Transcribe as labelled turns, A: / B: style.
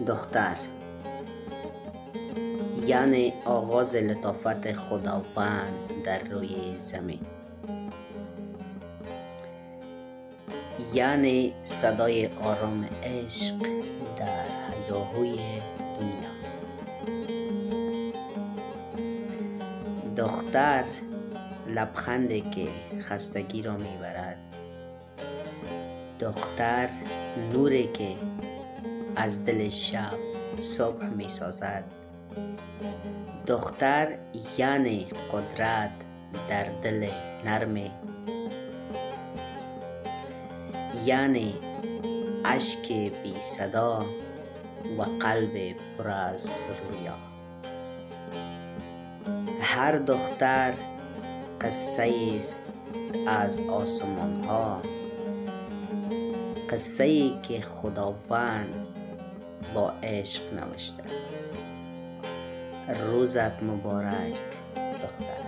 A: دختر یعنی آغاز لطافت خداوند در روی زمین، یعنی صدای آرام عشق در هیاهوی دنیا. دختر لبخندی که خستگی را میبرد، دختر نوری که از دل شب صبح می سازد. دختر یعنی قدرت در دل نرم، یعنی اشک بی صدا و قلب پر از رویا. هر دختر قصه است از آسمان ها، قصه ای که خداوند با عشق نوشته. روزت مبارک دختر.